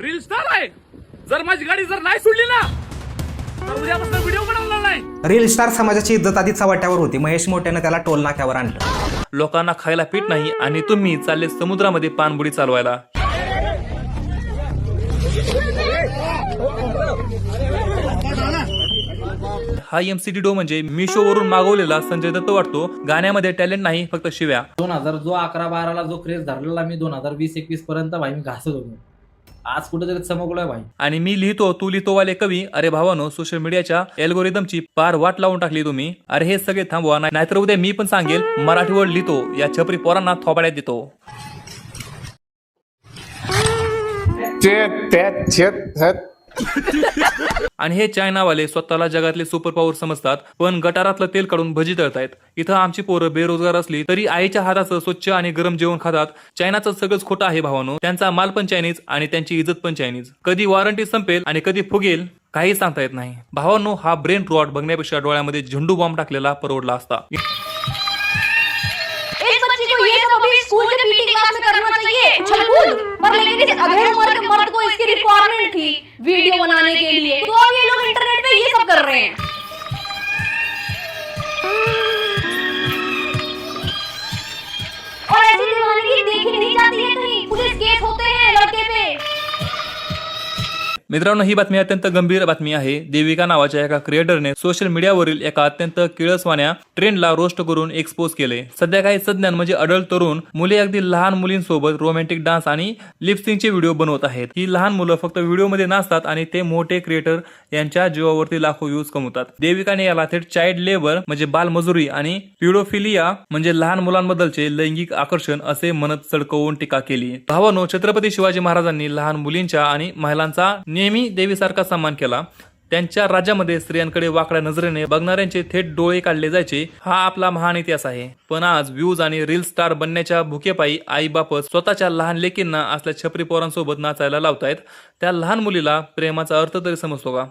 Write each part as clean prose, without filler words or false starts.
Reel star आहे. जर माझी गाडी जर नाही सोडली ना तर उद्यापासून व्हिडिओ बनवणार नाही. रील स्टार समाजाची इज्जत आधी चव्हाट्यावर होती. महेश मोठ्यानं त्याला टोल नाक्यावर आणलं. लोकांना खायला पीठ नाही आणि तुम्ही चालले समुद्रामध्ये पाणबुडी चालवायला. हा एमसीडी डो म्हणजे मिशो वरून मागवलेला संजय दत्त वाटतो. गाण्यामध्ये टॅलेंट नाही, फक्त शिव्या. 2000 जो 11-12ला जो क्रेज धरलेला मी 2020-21 पर्यंत भाई मी घासत होतो. आज कुठेतरी चमकलोय भाई. आणि मी लिहितो तू लिहितो वाले कवी. अरे भावानो, सोशल मीडियाच्या अल्गोरिदमची पार वाट लावून टाकली तुम्ही. अरे हे सगळे थांबवा, नाहीतर उद्या मी पण सांगेल मराठी वर्ड लिहितो या छपरी पोरांना थोबाड्यात देतो. आणि हे चायनावाले स्वतःला जगातले सुपर पॉवर समजतात, पण गटारातलं तेल काढून भजी तळतायत. इथं आमची पोरं बेरोजगार असली तरी आईच्या हाताचं स्वच्छ आणि गरम जेवण खातात. चायनाचं सगळंच खोटं आहे भावानो. त्यांचा माल पण चायनीज आणि त्यांची इज्जत पण चायनीज. कधी वॉरंटी संपेल आणि कधी फुगेल काही सांगता येत नाही. भावानो, हा ब्रेन रॉट बघण्यापेक्षा डोळ्यामध्ये झेंडू बॉम्ब टाकलेला परवडला असता. स्कूल के पीटी क्लास में करना चाहिए उछल-कूद, पर लेकिन इस अधेड़ मर्द को इसकी रिक्वायरमेंट थी वीडियो बनाने के लिए, तो अब ये लोग इंटरनेट पे ये सब कर रहे हैं. और ऐसी दीवानगी देखी नहीं जाती है कहीं. पुलिस केस होते हैं लड़के पे. मित्रांनो, ही बातमी अत्यंत गंभीर बातमी आहे. देविका नावाच्या एका क्रिएटरने सोशल मीडियावरील एका अत्यंत किळसवाण्या ट्रेंडला रोस्ट करून एक्सपोज केले. सध्या काही सज्ञान म्हणजे अडल्ट तरुण मुले अगदी लहान मुलींसोबत रोमॅन्टिक डान्स आणि लिपसिंगचे व्हिडिओ बनवत आहेत. ही लहान मुलं फक्त व्हिडिओमध्ये नाचतात आणि ते मोठे क्रिएटर यांच्या जीवावरती लाखो व्ह्यूज कमवतात. देविकाने याला थेट चाइल्ड लेबर म्हणजे बालमजुरी आणि पिडोफिलिया म्हणजे लहान मुलांबद्दलचे लैंगिक आकर्षण असे म्हणत सडकवून टीका केली. भावानो, छत्रपती शिवाजी महाराजांनी लहान मुलींच्या आणि महिलांचा नेहमी देवीसारखा सन्मान केला. त्यांच्या राज्यामध्ये स्त्रियांकडे वाकड्या नजरेने बघणाऱ्यांचे थेट डोळे काढले जायचे. हा आपला महान इतिहास आहे. पण आज व्ह्यूज आणि रील स्टार बनण्याच्या भुकेपायी आई बाप स्वतःच्या लहान लेकींना असल्या छपरी पोरांसोबत नाचायला लावतायत. त्या लहान मुलीला प्रेमाचा अर्थ तरी समजतो का?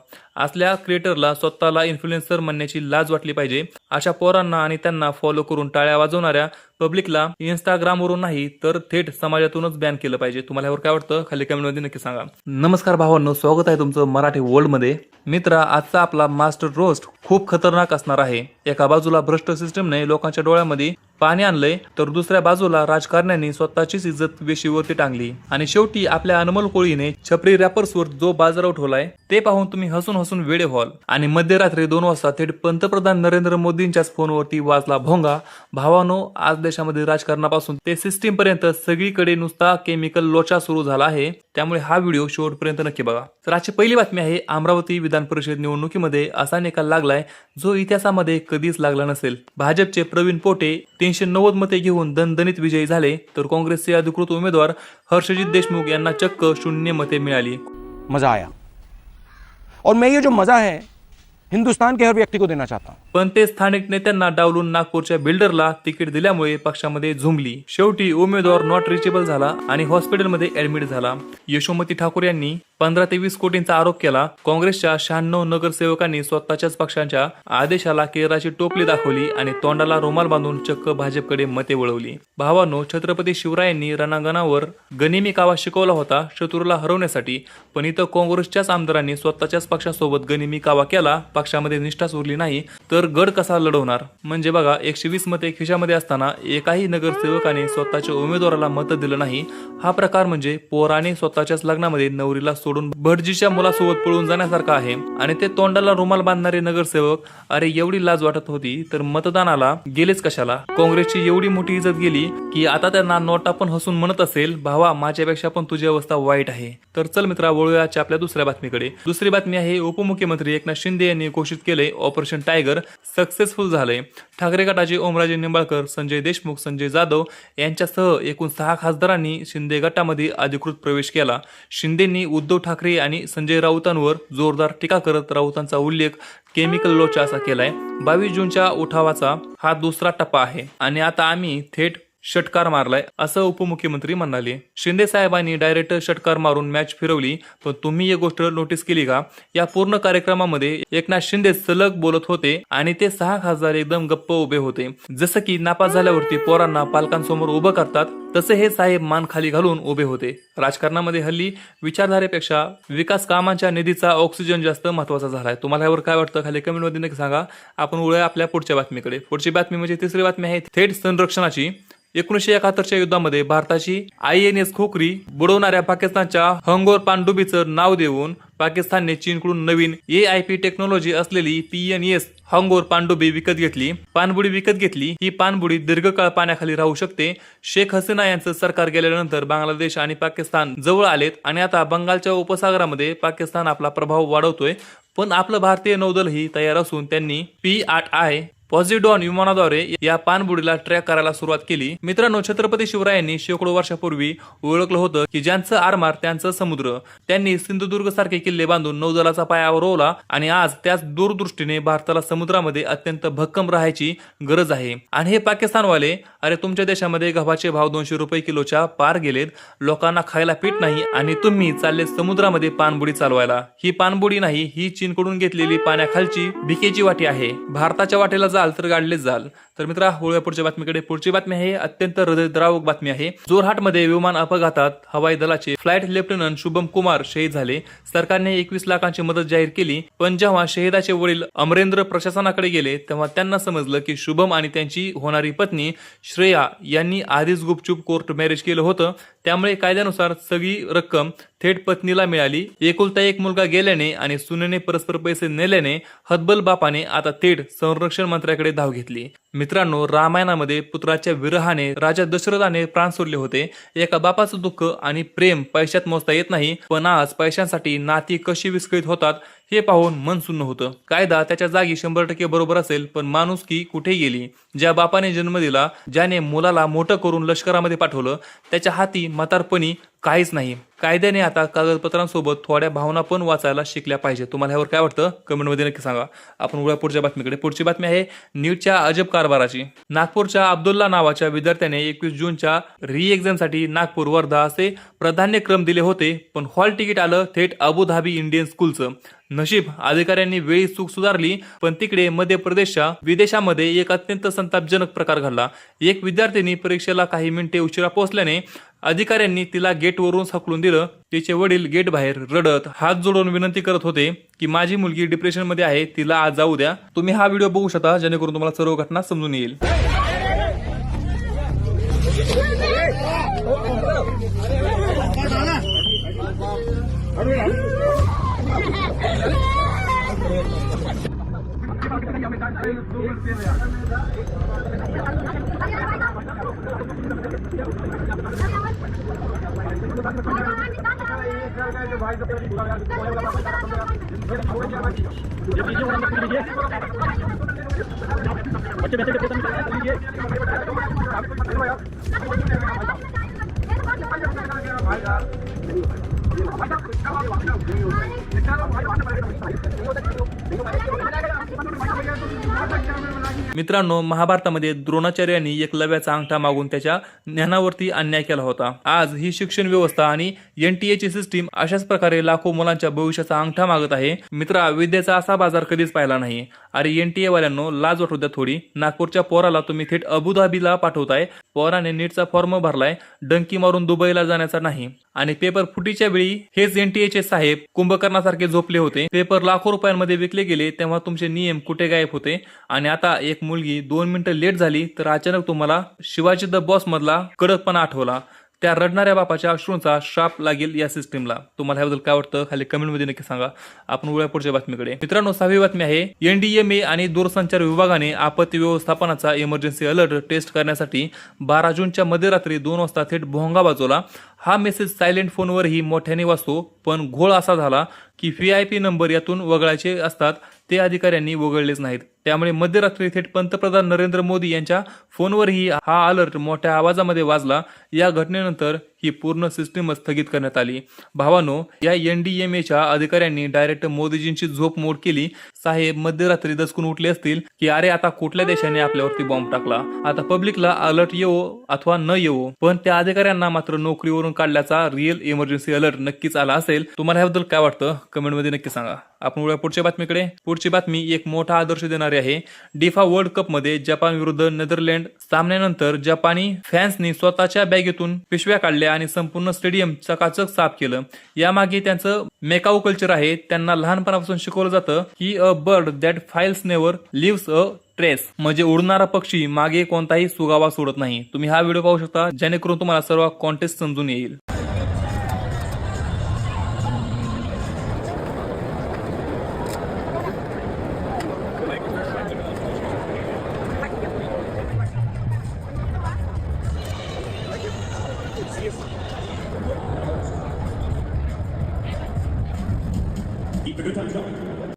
असल्या क्रिएटरला स्वतःला इन्फ्लुएन्सर म्हणण्याची लाज वाटली पाहिजे. अशा पोरांना आणि त्यांना फॉलो करून टाळ्या वाजवणाऱ्या पब्लिकला इंस्टाग्रामवरून नाही तर थेट समाजातूनच बॅन केलं पाहिजे. तुम्हाला यावर काय वाटतं खाली कमेंटमध्ये नक्की सांगा. नमस्कार भावांनो, स्वागत आहे तुमचं मराठी वर्ल्ड मध्ये. मित्रा, आजचा आपला मास्टर रोस्ट खूप खतरनाक असणार आहे. एका बाजूला भ्रष्ट सिस्टमने लोकांच्या डोळ्यामध्ये पाणी आणलंय, तर दुसऱ्या बाजूला राजकारण्यांनी स्वतःचीच इज्जत वेशीवरती टांगली. आणि शेवटी आपल्या अनमोल कोळीने छपरी रॅपर्सवर जो बाजार उठवलाय ते पाहून तुम्ही हसून हसून वेडे व्हाल. आणि मध्यरात्री 2 वाजता थेट पंतप्रधान नरेंद्र मोदींच्याच फोनवरती वाजला भोंगा. भावानो, आज देशामध्ये राजकारणापासून ते सिस्टीम पर्यंत सगळीकडे नुसता केमिकल लोचा सुरू झाला आहे. त्यामुळे हा व्हिडिओ शेवटपर्यंत नक्की बघा. तर आजची पहिली बातमी आहे, अमरावती विधान परिषद निवडणुकीमध्ये असा निकाल लागलाय जो इतिहासामध्ये कधीच लागला नसेल. भाजपचे प्रवीण पोटे 390 मते घेऊन दणदणीत विजयी झाले, तर काँग्रेसचे अधिकृत उमेदवार हर्षजित देशमुख यांना चक्क 0 मते मिळाली. मजा आया और मैं ये जो मजा है हिंदुस्तान के हर व्यक्ति को देना चाहता हूं. पण ते स्थानिक नेत्यांना डावलून नागपूरच्या बिल्डरला तिकीट दिल्यामुळे पक्षामध्ये झुंबली. शेवटी उमेदवार नॉट रिचेबल झाला आणि हॉस्पिटलमध्ये ऍडमिट झाला. यशोमती ठाकूर यांनी 15 ते 20 कोटींचा आरोप केला. काँग्रेसच्या 96 नगरसेवकांनी स्वतःच्याच पक्षांच्या आदेशाला केराची टोपली दाखवली आणि तोंडाला रुमाल बांधून चक्क भाजपकडे मते वळवली. भावानो, छत्रपती शिवरायांनी रणांगणावर गनिमी कावा शिकवला होता शत्रूला हरवण्यासाठी, पण इथं काँग्रेसच्याच आमदारांनी स्वतःच्याच पक्षासोबत गनिमी कावा केला. पक्षामध्ये निष्ठाच उरली नाही तर गड कसा लढवणार? म्हणजे बघा, 120 मते खिशामध्ये असताना एकाही नगरसेवकाने स्वतःच्या उमेदवाराला मत दिलं नाही. हा प्रकार म्हणजे पोराने स्वतःच्याच लग्नामध्ये नवरीला सोडून भटजीच्या मुलासोबत पळून जाण्यासारखा आहे. आणि ते तोंडाला रुमाल बांधणारे नगरसेवक, अरे एवढी लाज वाटत होती तर मतदानाला गेलेच कशाला? काँग्रेसची एवढी मोठी इज्जत गेली की आता त्यांना नोटा पण हसून म्हणत असेल, भावा माझ्यापेक्षा पण तुझी अवस्था वाईट आहे. तर चल मित्रा, वळूया आपल्या दुसऱ्या बातमीकडे. दुसरी बातमी आहे, उपमुख्यमंत्री एकनाथ शिंदे यांनी घोषित केले ऑपरेशन टायगर सक्सेसफुल झालंय. ठाकरे गटाचे ओमराजे निंबाळकर, संजय देशमुख, संजय जाधव यांच्यासह एकूण 6 खासदारांनी शिंदे गटामध्ये अधिकृत प्रवेश केला. शिंदेंनी उद्धव ठाकरे आणि संजय राऊतांवर जोरदार टीका करत राऊतांचा उल्लेख केमिकल लोचा असा केलाय. 22 जूनच्या उठावाचा हा दुसरा टप्पा आहे आणि आता आम्ही थेट षटकार मारलाय असं उपमुख्यमंत्री म्हणाले. शिंदे साहेबांनी डायरेक्ट षटकार मारून मॅच फिरवली. पण तुम्ही एक गोष्ट नोटीस केली का? या पूर्ण कार्यक्रमामध्ये एकनाथ शिंदे सलग बोलत होते आणि ते 6 खासदार एकदम गप्प उभे होते. जसं की नापास झाल्यावरती पोरांना पालकांसमोर उभं करतात तसे हे साहेब मान खाली घालून उभे होते. राजकारणामध्ये हल्ली विचारधारेपेक्षा विकास कामांच्या निधीचा ऑक्सिजन जास्त महत्वाचा झालाय. तुम्हाला यावर काय वाटतं? खाली कमेंट मध्ये नक्की सांगा. आपण वळूया आपल्या पुढच्या बातमीकडे. पुढची बातमी म्हणजे तिसरी बातमी आहे थेट संरक्षणाची. 1971च्या युद्धामध्ये भारताची INS खोखरी बुडवणाऱ्या पाकिस्तानच्या हंगोर पानडुबीचं नाव देऊन पाकिस्तानने चीनकडून नवीन AIP टेक्नॉलॉजी असलेली PNS हंगोर पानडुबी विकत घेतली. ही पाणबुडी दीर्घकाळ पाण्याखाली राहू शकते. शेख हसीना यांचं सरकार गेल्यानंतर बांगलादेश आणि पाकिस्तान जवळ आलेत आणि आता बंगालच्या उपसागरामध्ये पाकिस्तान आपला प्रभाव वाढवतोय. पण आपलं भारतीय नौदलही तयार असून त्यांनी P-8I पॉझिडॉन विमानाद्वारे या पाणबुडीला ट्रॅक करायला सुरुवात केली. मित्रांनो, छत्रपती शिवरायांनी शेकडो वर्षापूर्वी ओळखलं होतं की ज्यांचं आरमार त्यांचं समुद्र. त्यांनी सिंधुदुर्ग सारखे किल्ले बांधून नौदलाचा पायावर रोवला आणि आज त्याच दूरदृष्टीने भारताला समुद्रामध्ये अत्यंत भक्कम राहायची गरज आहे. आणि हे पाकिस्तानवाले, अरे तुमच्या देशामध्ये गव्हाचे भाव 200 रुपये किलोच्या पार गेलेत, लोकांना खायला पीठ नाही आणि तुम्ही चालले समुद्रामध्ये पाणबुडी चालवायला. ही पाणबुडी नाही, ही चीनकडून घेतलेली पाण्याखालची भिकेची वाटी आहे. भारताच्या वाटेला जाल तर गाडलेच जाल. तर मित्रा, वळूया पुढच्या बातमीकडे. पुढची बातमी आहे अत्यंत हृदयद्रावक बातमी आहे. जोरहाटमध्ये विमान अपघातात हवाई दलाचे फ्लाईट लेफ्टनंट शुभम कुमार शहीद झाले. सरकारने 21 लाखांची मदत जाहीर केली. पण जेव्हा शहीदाचे वडील अमरेंद्र प्रशासनाकडे गेले तेव्हा त्यांना समजलं की शुभम आणि त्यांची होणारी पत्नी श्रेया यांनी आधीच गुपचूप कोर्ट मॅरेज केलं होतं. त्यामुळे कायद्यानुसार सगळी रक्कम थेट पत्नीला मिळाली. एकुलता एक मुलगा गेल्याने आणि सुनेने परस्पर पैसे नेल्याने हतबल बापाने आता थेट संरक्षण मंत्र्याकडे धाव घेतली. मित्रांनो, रामायणामध्ये पुत्राच्या विरहाने राजा दशरथाने प्राण सोडले होते. एका बापाचं दुःख आणि प्रेम पैशात मोजता येत नाही. पण आज पैशांसाठी नाती कशी विस्कळीत होतात हे पाहून मन सुन्न होतं. कायदा त्याच्या जागी 100% बरोबर असेल, पण माणुसकी कुठे गेली? ज्या बापाने जन्म दिला, ज्याने मुलाला मोठं करून लष्करामध्ये पाठवलं, त्याच्या हाती म्हातारपणी काहीच नाही. कायद्याने आता कागदपत्रांसोबत थोड्या भावना पण वाचायला शिकल्या पाहिजे. तुम्हाला यावर काय वाटतं? कमेंटमध्ये नक्की सांगा. आपण वळूया पुढच्या बातमीकडे. पुढची बातमी आहे नीटच्या अजब कारभाराची. नागपूरच्या अब्दुल्ला नावाच्या विद्यार्थ्याने 21 जूनच्या री एक्झामसाठी नागपूर, वर्धा असे प्राधान्यक्रम दिले होते. पण हॉल तिकीट आलं थेट अबुधाबी इंडियन स्कूलचं. नशीब अधिकाऱ्यांनी वेळी चूक सुधारली. पण तिकडे मध्य प्रदेशच्या विदेशामध्ये एक अत्यंत संतापजनक प्रकार घडला. एक विद्यार्थिनी परीक्षेला काही मिनिटे उशिरा पोहोचल्याने अधिकाऱ्यांनी तिला गेटवरून हकलून दिलं. तिचे वडील गेट बाहेर रडत हात जोडून विनंती करत होते की माझी मुलगी डिप्रेशन मध्ये आहे, तिला आज जाऊ द्या. तुम्ही हा व्हिडिओ बघू शकता जेणेकरून तुम्हाला सर्व घटना समजून येईल. मित्रांनो, महाभारतामध्ये द्रोणाचार्यांनी एकलव्याचा अंगठा मागून त्याच्या ज्ञानावरती अन्याय केला होता. आज ही शिक्षण व्यवस्था आणि NTA ची सिस्टीम अशाच प्रकारे लाखो मुलांच्या भविष्याचा अंगठा मागत आहे. मित्रा, विद्येचा असा बाजार कधीच पाहिला नाही. अरे NTA वाल्यांनो, लाज वाटू द्या थोडी. नागपूरच्या पोराला तुम्ही थेट अबुधाबीला पाठवताय. पोराने नीटचा फॉर्म भरलाय, डंकी मारून दुबईला जाण्याचा नाही. आणि पेपर फुटीच्या वेळी हेच NTA चे साहेब कुंभकर्णासारखे झोपले होते. पेपर लाखो रुपयांमध्ये विकले गेले तेव्हा तुमचे नियम कुठे गायब होते? आणि आता एक मुलगी 2 मिनिटं लेट झाली तर अचानक तुम्हाला शिवाजी द बॉस मधला कडकपणा आठवला. त्या रडणाऱ्या बापाच्या अश्रूंचा श्राप लागेल या सिस्टीमला. तुम्हाला याबद्दल काय वाटतं? खाली कमेंटमध्ये नक्की सांगा. आपण वळूया पुढच्या बातमीकडे. मित्रांनो, 6वी बातमी आहे NDMA आणि दूरसंचार विभागाने आपत्ती व्यवस्थापनाचा इमर्जन्सी अलर्ट टेस्ट करण्यासाठी 12 जूनच्या मध्यरात्री 2 वाजता थेट भोंगा वाजवला. हा मेसेज सायलेंट फोनवरही मोठ्याने वाजतो. पण घोळ असा झाला की VIP नंबर यातून वगळायचे असतात ते अधिकाऱ्यांनी वगळलेच नाहीत. त्यामुळे मध्यरात्री थेट पंतप्रधान नरेंद्र मोदी यांच्या फोनवरही हा अलर्ट मोठ्या आवाजामध्ये वाजला. या घटनेनंतर ही पूर्ण सिस्टीमच स्थगित करण्यात आली. भावानो, या NDMAच्या अधिकाऱ्यांनी डायरेक्ट मोदीजींची झोप मोड केली. साहेब मध्यरात्री दचकून उठले असतील की अरे आता कुठल्या देशाने आपल्यावरती बॉम्ब टाकला, आता पब्लिकला अलर्ट येवो अथवा न येवो, पण त्या अधिकाऱ्यांना मात्र नोकरीवरून काढल्याचा रिअल इमर्जन्सी अलर्ट नक्कीच आला असेल. तुम्हाला याबद्दल काय वाटतं कमेंटमध्ये नक्की सांगा. आपण वळूया पुढच्या बातमीकडे. पुढची बातमी एक मोठा आदर्श देणारी आहे. डिफा वर्ल्ड कप मध्ये जपान विरुद्ध नेदरलँड सामन्यानंतर जपानी फॅन्सनी स्वतःच्या बॅगेतून पिशव्या काढल्या आणि संपूर्ण स्टेडियम चकाचक साफ केलं. यामागे त्यांचं मेकाऊ कल्चर आहे. त्यांना लहानपणापासून शिकवलं जातं की a bird that flies never leaves a trace, म्हणजे उडणारा पक्षी मागे कोणताही सुगावा सोडत नाही. तुम्ही हा व्हिडिओ पाहू शकता जेणेकरून तुम्हाला सर्व कॉन्टेक्स्ट समजून येईल.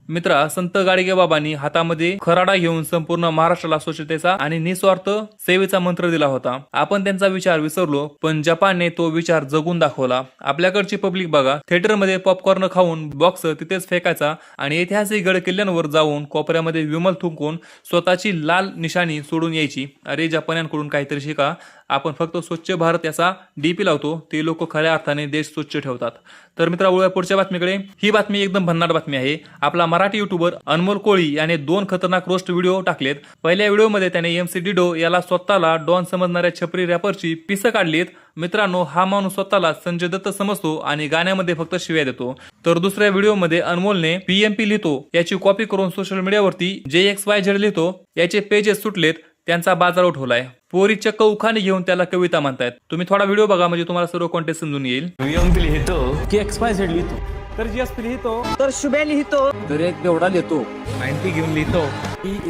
मित्रा, संत गाडगेबाबांनी हातामध्ये खराडा घेऊन संपूर्ण महाराष्ट्राला स्वच्छतेचा आणि निस्वार्थ सेवेचा मंत्र दिला होता. आपण त्यांचा विचार विसरलो, पण जपानने तो विचार जगून दाखवला. आपल्याकडची पब्लिक बघा, थिएटरमध्ये पॉपकॉर्न खाऊन बॉक्स तिथेच फेकायचा आणि ऐतिहासिक गड किल्ल्यांवर जाऊन कोपऱ्यामध्ये विमल थुंकून स्वतःची लाल निशाणी सोडून यायची. अरे जपान्यांकडून काहीतरी शिका. आपण फक्त स्वच्छ भारत याचा DP लावतो, ते लोक खऱ्या अर्थाने देश स्वच्छ ठेवतात. तर मित्रा, वळूया पुढच्या बातमीकडे. ही बातमी एकदम भन्नाट बातमी आहे. आपला मराठी युट्यूबर अनमोल कोळी याने 2 खतरनाक रोस्ट व्हिडिओ टाकलेत. पहिल्या व्हिडिओमध्ये त्याने MC डिडो याला स्वतःला डॉन समजणाऱ्या छपरी रॅपरची पिसं काढलीत. मित्रांनो, हा माणूस स्वतःला संजय दत्त समजतो आणि गाण्यामध्ये फक्त शिव्या देतो. तर दुसऱ्या व्हिडिओमध्ये अनमोलने PMP लिहितो याची कॉपी करून सोशल मीडियावरती JXYZ लिहितो याचे पेजेस सुटलेत. त्यांचा बाजार उठवलाय. पोरी चक्क उखाणे घेऊन त्याला कविता म्हणतायत. तुम्ही थोडा व्हिडिओ बघा म्हणजे तुम्हाला सर्व कॉन्टेक्स्ट समजून येईल. PMP लिहितो की XYZ लिहितो, तर GSP लिहितो, तर शुभ्या लिहितो, तर एक बेवडा लिहितो, 90 घेऊन लिहितो,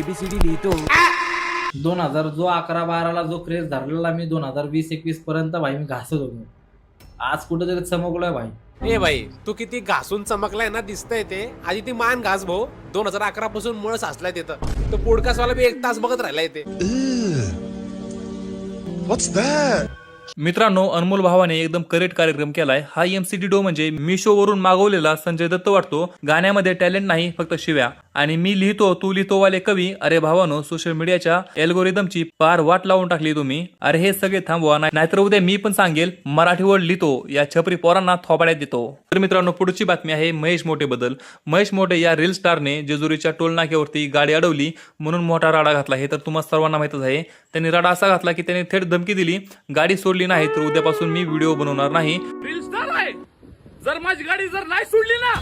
ABCD लिहितो. 2000 जो 11-12ला जो क्रेज धरलेला मी 2020-21 पर्यंत भाई मी घासत होतो. आज कुठेतरी चमकलोय भाई. ए भाई, तू किती घासून चमकलाय ना, दिसतंय ते. आधी ती मान घास भाऊ. 2011 पासून मुळ साचलाय तिथं. तो पॉडकास्ट वाला बी 1 तास बघत राहिलाय ते. मित्रांनो, अनमोल भावाने एकदम करेक्ट कार्यक्रम केलाय. हा MC डिडो म्हणजे मिशो वरून मागवलेला संजय दत्त वाटतो. गाण्यामध्ये टॅलेंट नाही, फक्त शिव्या. आणि मी लिहितो तू लिहितो वाले कवी. अरे भावानो, सोशल मीडियाच्या अल्गोरिदमची पार वाट लावून टाकली तुम्ही. अरे हे सगळे थांबवा, नाहीतर उद्या मी पण सांगेल मराठी वर्ड लिहितो या छपरी पोरांना थोबाड्यात देतो. तर मित्रांनो, पुढची बातमी आहे महेश मोठे बद्दल. महेश मोठे या रील स्टारने जेजुरीच्या टोल नाक्यावरती गाडी अडवली म्हणून मोठा राडा घातला. हे तर तुम्हाला सर्वांना माहितच आहे. त्यांनी राडा असा घातला की त्याने थेट धमकी दिली, गाडी सोडली नाही तर उद्यापासून मी व्हिडिओ बनवणार नाही. रील स्टार आहे, जर माझी गाडी जर नाही सोडली ना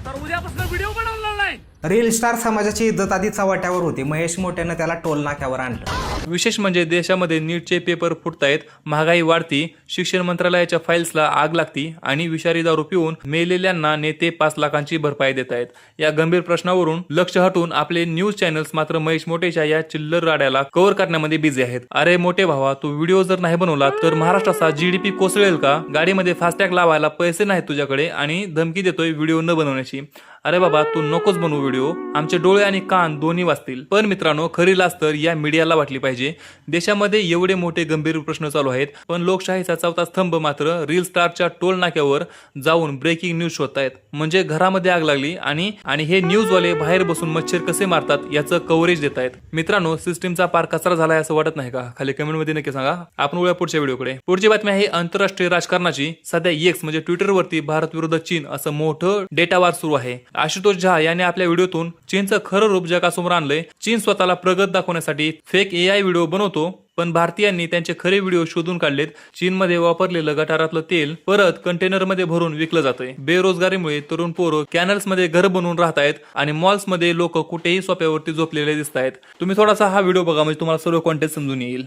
तर उद्यापासून व्हिडिओ बनवणार नाही. रील स्टार समाजाची इज्जत आधी चव्हाट्यावर होती. महेश मोठ्यानं त्याला टोल नाक्यावर आणलं. विशेष म्हणजे देशामध्ये नीटचे पेपर फुटतायत, महागाई वाढती, शिक्षण मंत्रालयाच्या फाईल्सला आग लागती आणि विषारी दारू पिऊन मेलेल्यांना नेते 5 लाखांची भरपाई देत आहेत. या गंभीर प्रश्नावरून लक्ष हटून आपले न्यूज चॅनल्स मात्र महेश मोठेच्या या चिल्लर राड्याला कव्हर करण्यामध्ये बिझी आहेत. अरे मोठे भावा, तू व्हिडिओ जर नाही बनवला तर महाराष्ट्राचा GDP कोसळेल का? गाडीमध्ये फास्टॅग लावायला पैसे नाहीत तुझ्याकडे आणि धमकी देतोय व्हिडिओ न बनवण्याची. अरे बाबा, तू नकोच बनवू व्हिडिओ, आमचे डोळे आणि कान दोन्ही वाचतील. पण मित्रांनो, खरी लाच तर या मीडियाला वाटली पाहिजे. देशामध्ये एवढे मोठे गंभीर प्रश्न चालू आहेत, पण लोकशाहीचा चौथा स्तंभ मात्र रील स्टारच्या टोल नाक्यावर जाऊन ब्रेकिंग न्यूज शोधतायत. म्हणजे घरामध्ये आग लागली आणि हे न्यूजवाले बाहेर बसून मच्छर कसे मारतात याचं कव्हरेज देत आहेत. मित्रांनो, सिस्टीमचा पार कचरा झालाय असं वाटत नाही का? खाली कमेंटमध्ये नक्की सांगा. आपण वळूया पुढच्या व्हिडिओकडे. पुढची बातमी आहे आंतरराष्ट्रीय राजकारणाची. सध्या X म्हणजे ट्विटरवरती भारत विरुद्ध चीन असं मोठं डेटा वार सुरू आहे. आशुतोष झा याने आपल्या व्हिडिओतून चीनचं खरं रूप जगासमोर आणलंय. चीन स्वतःला प्रगत दाखवण्यासाठी फेक AI व्हिडिओ बनवतो, पण भारतीयांनी त्यांचे खरे व्हिडिओ शोधून काढलेत. चीनमध्ये वापरलेलं गटारातलं तेल परत कंटेनरमध्ये भरून विकलं जातंय. बेरोजगारीमुळे तरुण पोरं कॅनल्समध्ये घर बनवून राहत आहेत आणि मॉल्समध्ये लोक कुठेही सोप्यावरती झोपलेले दिसत आहेत. तुम्ही थोडासा हा व्हिडिओ बघा म्हणजे तुम्हाला सर्व कॉन्टेक्स्ट समजून येईल.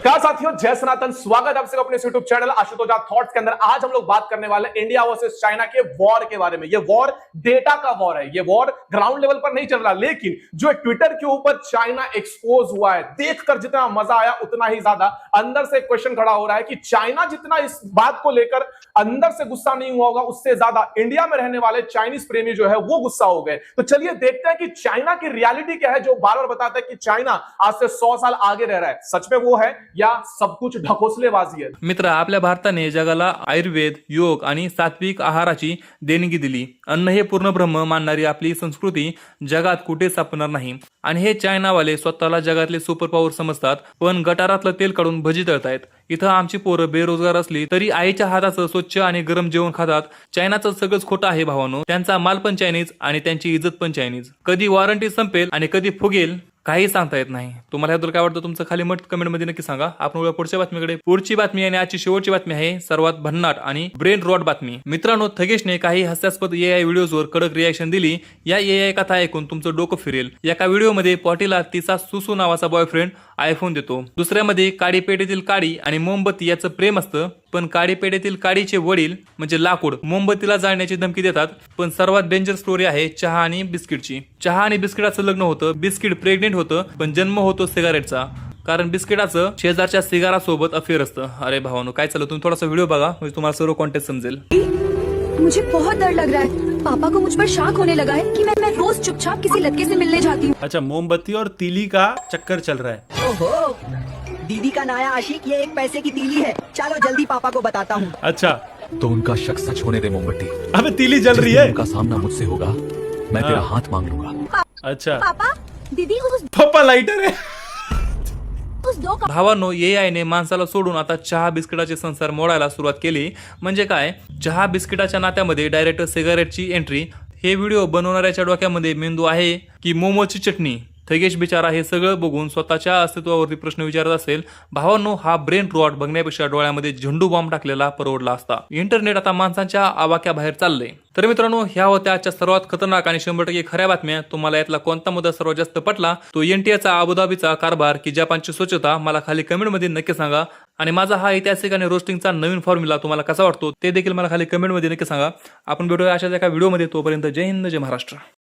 नमस्कार साथियों, जय सनातन। स्वागत है आप सबका अपने यूट्यूब चैनल आशुतोष थॉट्स के अंदर। आज हम लोग बात करने वाले इंडिया वर्सेस चाइना के वॉर के बारे में। ये वॉर डेटा का वॉर है, ये वॉर ग्राउंड लेवल पर नहीं चल रहा, लेकिन जो ट्विटर के ऊपर चाइना एक्सपोज हुआ है, देखकर जितना मजा आया उतना ही ज्यादा अंदर से क्वेश्चन खड़ा हो रहा है कि चाइना जितना इस बात को लेकर अंदर से गुस्सा नहीं हुआ होगा, उससे ज्यादा इंडिया में रहने वाले चाइनीज प्रेमी जो है वो गुस्सा हो गए। तो चलिए देखते हैं कि चाइना की रियलिटी क्या है, जो बार बार बताता है कि चाइना आज से 100 साल आगे रह रहा है। सच में वो है या सब कुछ ढकोसलेबाजी है? मित्र, आपल्या भारताने जगाला आयुर्वेद, योग आणि सात्विक आहाराची देणगी दिली. अन्न हे पूर्ण ब्रह्म मानणारी आपली संस्कृती जगात कुठे सापडणार नाही. आणि हे चायनावाले स्वतःला जगातले सुपर पॉवर समजतात, पण गटारातलं तेल काढून भजी तळतायत. इथं आमची पोरं बेरोजगार असली तरी आईच्या हाताचं स्वच्छ आणि गरम जेवण खातात. चायनाचं सगळंच खोटं आहे भावानो. त्यांचा माल पण चायनीज आणि त्यांची इज्जत पण चायनीज. कधी वॉरंटी संपेल आणि कधी फुगेल काही सांगता येत नाही. तुम्हाला याबद्दल काय वाटतं तुमचं खाली मत कमेंट मध्ये नक्की सांगा. आपण वळूया पुढच्या बातमीकडे. पुढची बातमी आणि आजची शेवटची बातमी आहे सर्वात भन्नाट आणि ब्रेन रॉट बातमी. मित्रांनो, थगेशने काही हास्यास्पद एआय व्हिडिओजवर कडक रिॲक्शन दिली. या एआय कथा ऐकून तुमचं डोकं फिरेल. एका व्हिडिओमध्ये पॉटीला तिचा सुसू नावाचा बॉयफ्रेंड आयफोन देतो. दुसऱ्यामध्ये काडी पेढीतील काडी आणि मोमबत्ती याचं प्रेम असतं, पण काडी पेढीतील काडीचे वडील म्हणजे लाकूड मोमबत्तीला जाळण्याची धमकी देतात. पण सर्वात डेंजर स्टोरी आहे चहा आणि बिस्किटची. चहा आणि बिस्किटाचं लग्न होतं. बिस्किट प्रेग्नेंट होतं, पण जन्म होतो सिगारेटचा, कारण बिस्किटाचं शेजारच्या सिगारा सोबत अफेअर असतं. अरे भावानो, काय चाललं? तुम्ही थोडासा व्हिडिओ बघा म्हणजे तुम्हाला सर्व कॉन्टेक्स्ट समजेल. मुझे बहुत डर लग रहा है. पापा को मुझ पर शक होने लगा है कि मैं रोज चुपचाप किसी लड़के से मिलने जाती हूँ. अच्छा, मोमबत्ती और तीली का चक्कर चल रहा है. ओहो, दीदी का नया आशिक ये 1 पैसे की तीली है. चलो जल्दी पापा को बताता हूँ. अच्छा, तो उनका शक सच होने दे मोमबत्ती. अबे तीली जल रही है. उनका सामना मुझसे होगा, मैं तेरा हाथ मांग लूंगा. अच्छा, पापा, दीदी उस पापा लाइटर है. भावांनो, एआयने माणसाला सोडून आता चहा बिस्किटाचे संसार मोडायला सुरुवात केली. म्हणजे काय, चहा बिस्किटाच्या नात्यामध्ये डायरेक्ट सिगारेटची एंट्री. हे व्हिडिओ बनवणाऱ्याच्या डोक्यामध्ये मेंदू आहे की मोमोची चटणी? थगेश बिचारा हे सगळं बघून स्वतःच्या अस्तित्वावरती प्रश्न विचारत असेल. भावांनो, हा ब्रेन रॉट बघण्यापेक्षा डोळ्यामध्ये झेंडू बॉम्ब टाकलेला परवडला असता. इंटरनेट आता माणसांच्या आवाक्याबाहेर चाललंय. तर मित्रांनो, ह्या होत्या आजच्या सर्वात खतरनाक आणि 100% खऱ्या बातम्या. तुम्हाला यातला कोणता मुद्दा सर्वात जास्त पटला? तो एनटीएचा अबुधाबीचा कारभार की जपानची स्वच्छता? मला खाली कमेंटमध्ये नक्की सांगा. आणि माझा हा ऐतिहासिक आणि रोस्टिंगचा नवीन फॉर्म्युला तुम्हाला कसा वाटतो ते देखील मला खाली कमेंटमध्ये नक्की सांगा. आपण भेटूया अशाच एका व्हिडिओमध्ये. तोपर्यंत जय हिंद, जय महाराष्ट्र.